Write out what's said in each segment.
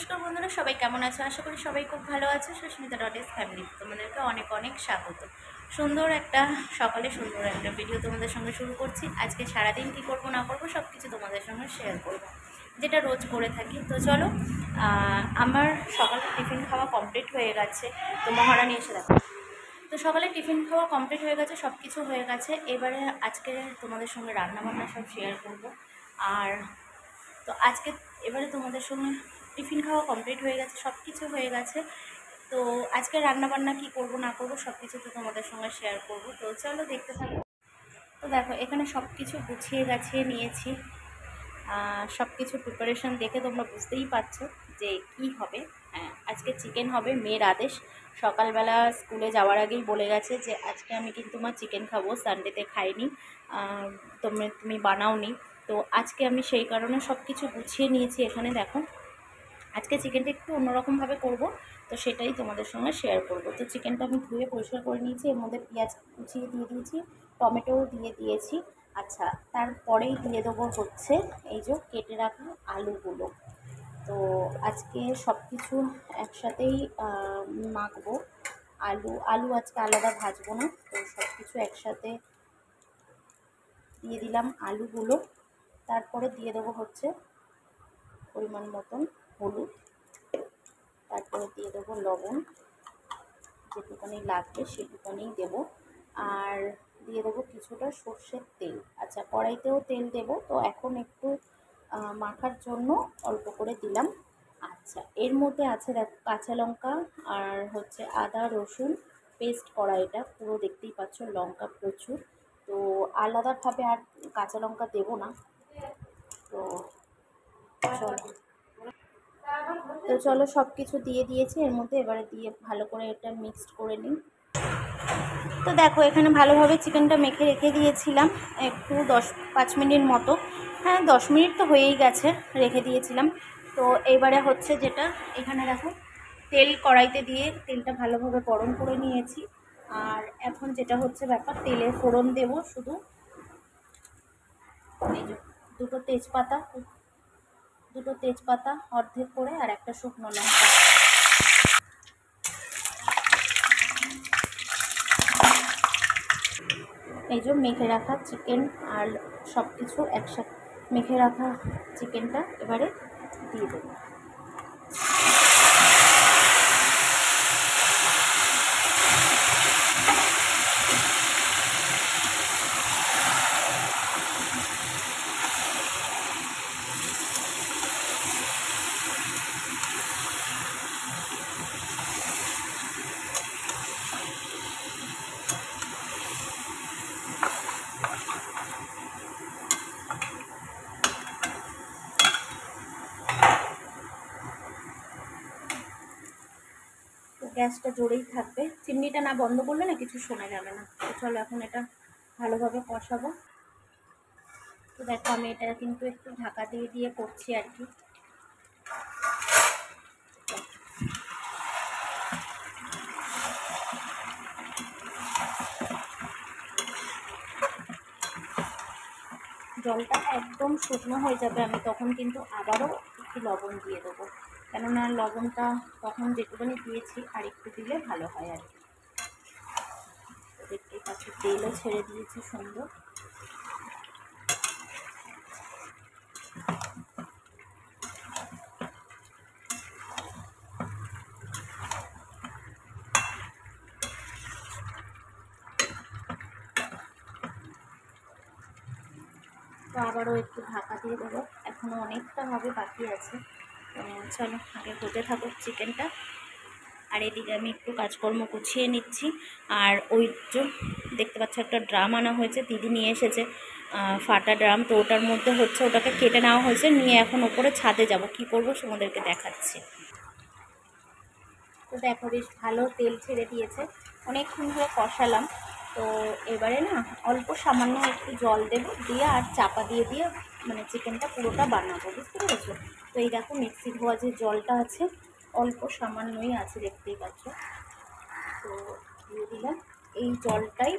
নমস্কার বন্ধুরা, সবাই কেমন আছো? আশা করি সবাই খুব ভালো আছে। সুস্মিতা ডটেস ফ্যামিলি তোমাদেরকে অনেক অনেক স্বাগত। সুন্দর একটা সকালে সুন্দর একটা ভিডিও তোমাদের সঙ্গে শুরু করছি। আজকে সারাদিন কী করবো না করবো সব কিছু তোমাদের সঙ্গে শেয়ার করবো, যেটা রোজ করে থাকি। তো চলো, আমার সকালে টিফিন খাওয়া কমপ্লিট হয়ে গেছে। তো মহারানী এসে দেখো। তো সকালে টিফিন খাওয়া কমপ্লিট হয়ে গেছে, সব কিছু হয়ে গেছে। এবারে আজকে তোমাদের সঙ্গে রান্নাবান্না সব শেয়ার করবো। আর তো আজকে এবারে তোমাদের সঙ্গে টিফিন খাওয়া কমপ্লিট হয়ে গেছে, সব কিছু হয়ে গেছে। তো আজকে রান্নাবান্না কি করব না করব সব কিছু তো তোমাদের সঙ্গে শেয়ার করব। তো চলো দেখতে থাকো। তো দেখো, এখানে সব কিছু গুছিয়ে গাছিয়ে নিয়েছি। সব কিছু প্রিপারেশন দেখে তোমরা বুঝতেই পারছো যে কি হবে। হ্যাঁ, আজকে চিকেন হবে, মেয়ের আদেশ। সকালবেলা স্কুলে যাওয়ার আগেই বলে গেছে যে আজকে আমি কিন্তু তোমার চিকেন খাবো, সানডেতে খাইনি, তুমি বানাওনি। তো আজকে আমি সেই কারণে সব কিছু গুছিয়ে নিয়েছি। এখানে দেখো, আজকে চিকেনটা একটু অন্যরকমভাবে করব, তো সেটাই তোমাদের সঙ্গে শেয়ার করব। তো চিকেনটা আমি ধুয়ে পরিষ্কার করে নিয়েছি, এর মধ্যে পেঁয়াজ কুচিয়ে দিয়ে দিয়েছি, টমেটোও দিয়ে দিয়েছি। আচ্ছা, তারপরেই দিয়ে দেবো হচ্ছে এই যে কেটে রাখা আলুগুলো। তো আজকে সব কিছু একসাথেই মাখবো। আলু আজকে আলাদা ভাজবো না, তো সব কিছু একসাথে দিয়ে দিলাম আলুগুলো। তারপরে দিয়ে দেবো হচ্ছে পরিমাণ মতন হলুদ, তারপরে দিয়ে দেবো লবণ, যেটুকানি লাগবে সেটুকানি দেবো। আর দিয়ে দেবো কিছুটা সর্ষের তেল। আচ্ছা, কড়াইতেও তেল দেবো, তো এখন একটু মাখার জন্য অল্প করে দিলাম। আচ্ছা, এর মধ্যে আছে দেখো কাঁচা লঙ্কা আর হচ্ছে আদা রসুন পেস্ট করা, এটা পুরো দেখতেই পাচ্ছ, লঙ্কা প্রচুর। তো আলাদাভাবে আর কাঁচা লঙ্কা দেবো না। তো চলো সব কিছু দিয়ে দিয়েছি এর মধ্যে, এবারে দিয়ে ভালো করে এটা মিক্সড করে নিই। তো দেখো, এখানে ভালোভাবে চিকেনটা মেখে রেখে দিয়েছিলাম একটু 10-5 মিনিট মতো। হ্যাঁ, 10 মিনিট তো হয়েই গেছে, রেখে দিয়েছিলাম। তো এইবারে হচ্ছে যেটা, এখানে দেখো তেল কড়াইতে দিয়ে তেলটা ভালোভাবে গরম করে নিয়েছি। আর এখন যেটা হচ্ছে ব্যাপার, তেলে ফোড়ন দেব শুধু। এই যে দুটো তেজপাতা অর্ধেক করে, আর একটা শুকনো লঙ্কা। এই যে মেখে রাখা চিকেন আর সব কিছু একসাথে মেখে রাখা চিকেনটা এবারে দিয়ে দেবো। গ্যাসটা জোরেই থাকবে, চিমনিটা না বন্ধ করলে না কিছু শোনা যাবে না। তো চলো এখন এটা ভালোভাবে কষাবো। তো দেখো, আমি এটা কিন্তু একটু ঢাকা দিয়ে দিয়ে করছি আর কি। জলটা একদম শুকনো হয়ে যাবে, আমি তখন কিন্তু আবারও একটু লবণ দিয়ে দেবো, কেননা লবণটা তখন যেটুকুনি দিয়েছি আর একটু দিলে ভালো হয় আর কি। দেখতেই পাচ্ছি তেলও ছেড়ে দিয়েছি সুন্দর। তো আবারও একটু ঢাকা দিয়ে দেবো, এখনও অনেকটা হবে বাকি আছে। চলো আগে হতে থাকুক চিকেনটা, আর এদিকে আমি একটু কাজকর্ম গুছিয়ে নিচ্ছি। আর ওই যে দেখতে পাচ্ছ একটা ড্রাম আনা হয়েছে, দিদি নিয়ে এসেছে, ফাটা ড্রাম। তো ওটার মধ্যে হচ্ছে ওটাকে কেটে নেওয়া হয়েছে, নিয়ে এখন ওপরে ছাদে যাব, কি করব তোমাদেরকে দেখাচ্ছি। তো দেখো, বেশ ভালো তেল ছেড়ে দিয়েছে, অনেকক্ষণ ধরে কষালাম। তো এবারে না অল্প সামান্য একটু জল দেবো, দিয়ে আর চাপা দিয়ে দিয়ে মানে চিকেনটা পুরোটা বানাবো, বুঝতে পেরেছো? তো এই দেখো, মিক্সি ধোয়া যে জলটা আছে অল্প সামান্যই আছে, দেখতেই পাচ্ছ। তো দিয়ে দিলাম এই জলটাই,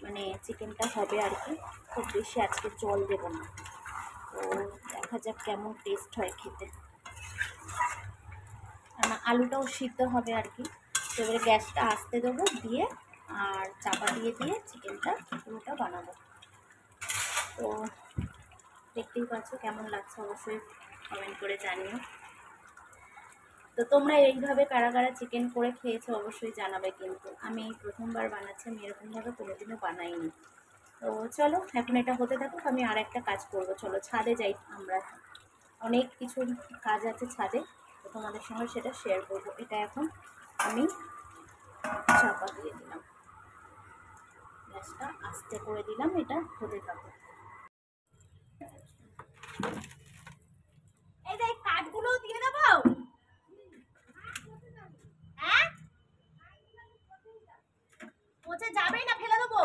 মানে চিকেনটা হবে আর কি, খুব বেশি আজকে জল দেবো না। তো দেখা যাক কেমন টেস্ট হয় খেতে। আলুটাও সিদ্ধ হবে আর কি। তো এবারে গ্যাসটা আস্তে দেবো, দিয়ে আর চাপা দিয়ে চিকেনটা পুরোটা বানাবো। তো দেখতেই পাচ্ছ কেমন লাগছে, অবশ্যই কমেন্ট করে জানিও। তো তোমরা এইভাবে কারা কারা চিকেন করে খেয়েছো অবশ্যই জানাবে, কিন্তু আমি এই প্রথমবার বানাচ্ছি, আমি এরকমভাবে কোনোদিনও বানাইনি। তো চলো এখন এটা হতে থাকুক, আমি আর একটা কাজ করবো। চলো ছাদে যাই, আমরা অনেক কিছু কাজ আছে ছাদে, তো তোমাদের সঙ্গে সেটা শেয়ার করবো। এটা এখন আমি চাপা দিয়ে দিলাম, গ্যাসটা আস্তে করে দিলাম, এটা হতে থাকুক। এই যে কাঠগুলো দিয়ে দেবো, হ্যাঁ পচে যাবেই না, ফেলে দেবো।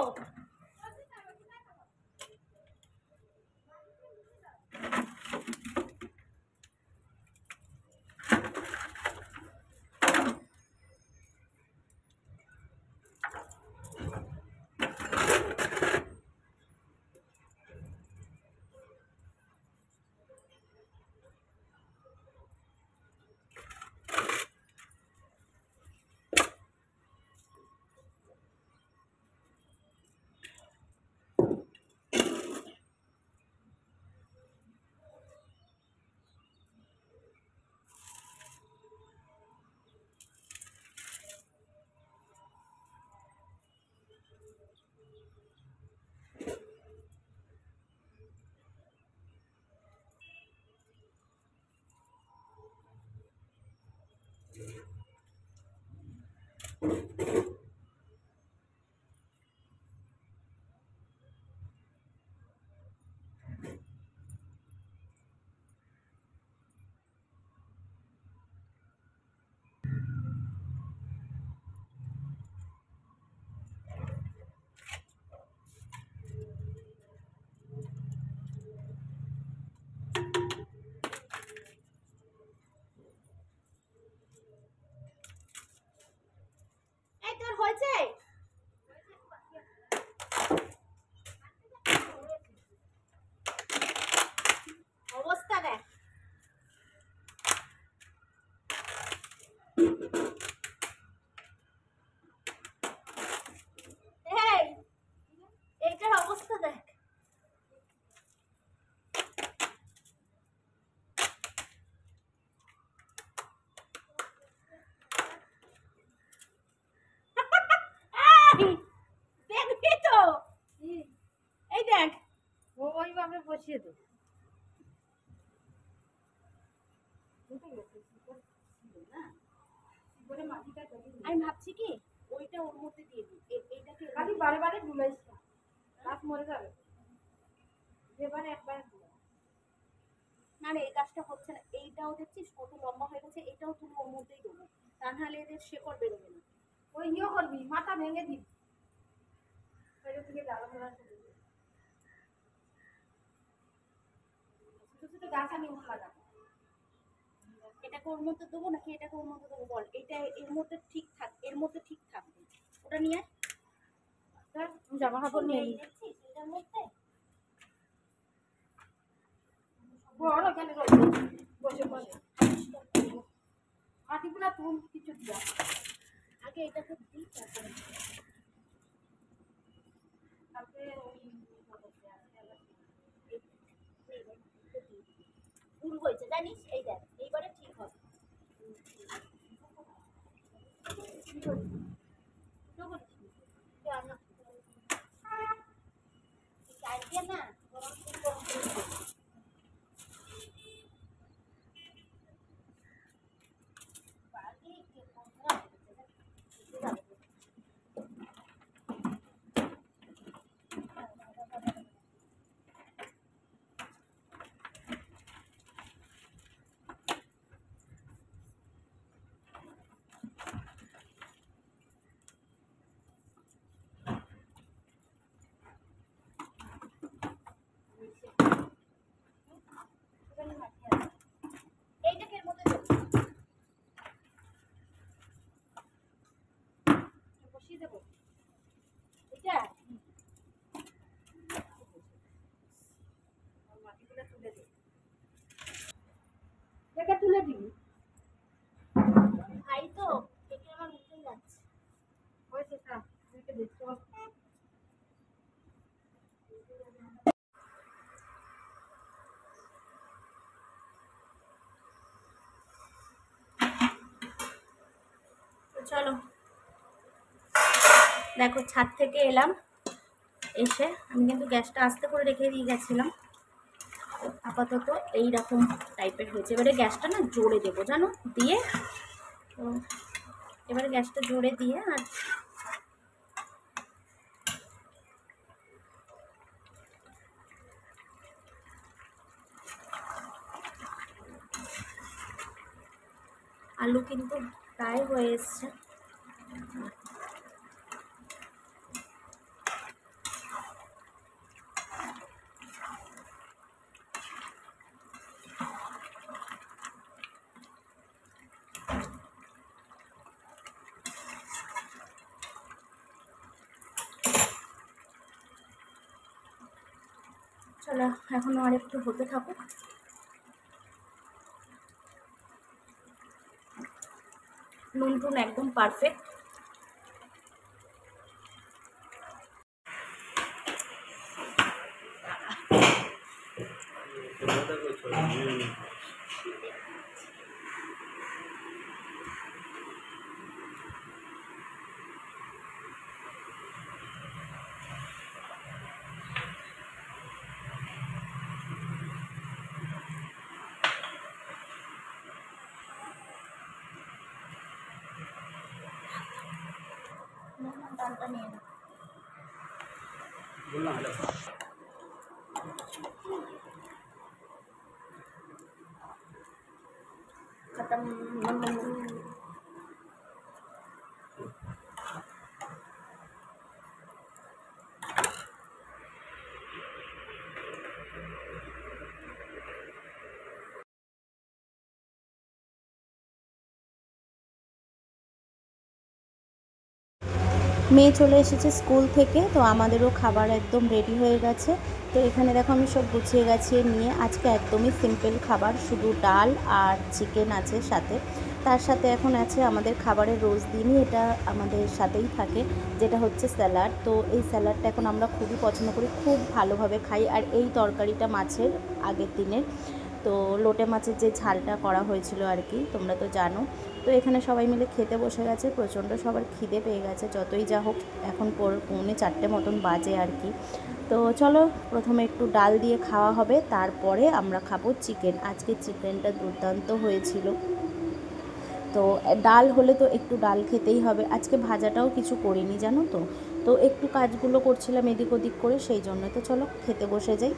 এই তোর হয়েছে অবস্থা দেখ। এই এইটার অবস্থা দেখ। দেখবি তো, এই দেখ ওইভাবে বসিয়ে দেবো। আমি ভাবছি কি ওইটা ওর মধ্যে দিয়ে দিই, এইটাকে খালি বারে বারে ডুলাইস না, গাছ মরে যাবে। এবারে একবার না রে, এই কাজটা হচ্ছে না। এইটাও দেখছিস কত লম্বা হয়ে গেছে, এটাও তুমি ওর মধ্যেই দেবো, তা নাহলে এদের শেকড় বেরোবে না। ওই ইয়ে করবি, মাথা ভেঙে দিবি। ওইটা থেকে জ্বালা ফেলা শুরু করবি। ছোট ছোট গাছ আমি ওখানে লাগাবো। এটাকে ওর মধ্যে দেবো নাকি এটাকে ওর মধ্যে দেবো বল, এটা এর মধ্যে ঠিক থাক, এর মধ্যে ঠিক থাকবে। ওটা নিয়ে আয়। জামা কাপড় নিয়ে এই নিই। দেখছিস এটার মধ্যে বড় ওখানে বসে বসে মাটিগুলা তুল কিছু দিয়া। আগে এটাকে দিই, তারপরে তারপরে ওই ভুল হয়েছে জানিস, এই দেখ এইবারে ঠিক হবে। আইডিয়া না গরম তেল গরম করে দিবি। বাড়ি কে কোনটা এইটাকে এর মধ্যে দেবো, বসিয়ে দেবো। এটা মাটিগুলা তুলে দে, দেখে তুলে দিবি। চলো, দেখো ছাদ থেকে এলাম, এসে আমি কিন্তু গ্যাসটা আস্তে করে রেখে দিয়ে গেছিলাম। আপাতত এইরকম টাইপের হয়েছে। এবারে গ্যাসটা না জোরে দেবো জানো, দিয়ে তো এবারে গ্যাসটা জোরে দিয়ে আর আলু কিন্তু প্রায় হয়ে এসছে। চলো এখনো আর একটু হতে থাকুক। নুন টুন একদম পারফেক্ট। ডালটা নিয়ে নাও। মেয়ে চলে এসেছে স্কুল থেকে, তো আমাদেরও খাবার একদম রেডি হয়ে গেছে। তো এখানে দেখো আমি সব গুছিয়ে গাছিয়ে নিয়ে, আজকে একদমই সিম্পল খাবার, শুধু ডাল আর চিকেন আছে সাথে। তার সাথে এখন আছে আমাদের খাবারের রোজ দিনই এটা আমাদের সাথেই থাকে, যেটা হচ্ছে স্যালাড। তো এই স্যালাডটা এখন আমরা খুবই পছন্দ করি, খুব ভালোভাবে খাই। আর এই তরকারিটা মাছের আগের দিনের, তো লোটে মাছের যে ঝালটা করা হয়েছিল আর কি, তোমরা তো জানো। তো এখানে সবাই মিলে খেতে বসে গেছে, প্রচণ্ড সবার খিদে পেয়ে গেছে। যতই যা হোক এখন 3:45 মতন বাজে আর কি। তো চলো প্রথমে একটু ডাল দিয়ে খাওয়া হবে, তারপরে আমরা খাবো চিকেন। আজকে চিকেনটা দুর্দান্ত হয়েছিল। তো ডাল হলে তো একটু ডাল খেতেই হবে। আজকে ভাজাটাও কিছু করিনি জানো তো, তো একটু কাজগুলো করছিলাম এদিক ওদিক করে, সেই জন্য। তো চলো খেতে বসে যাই।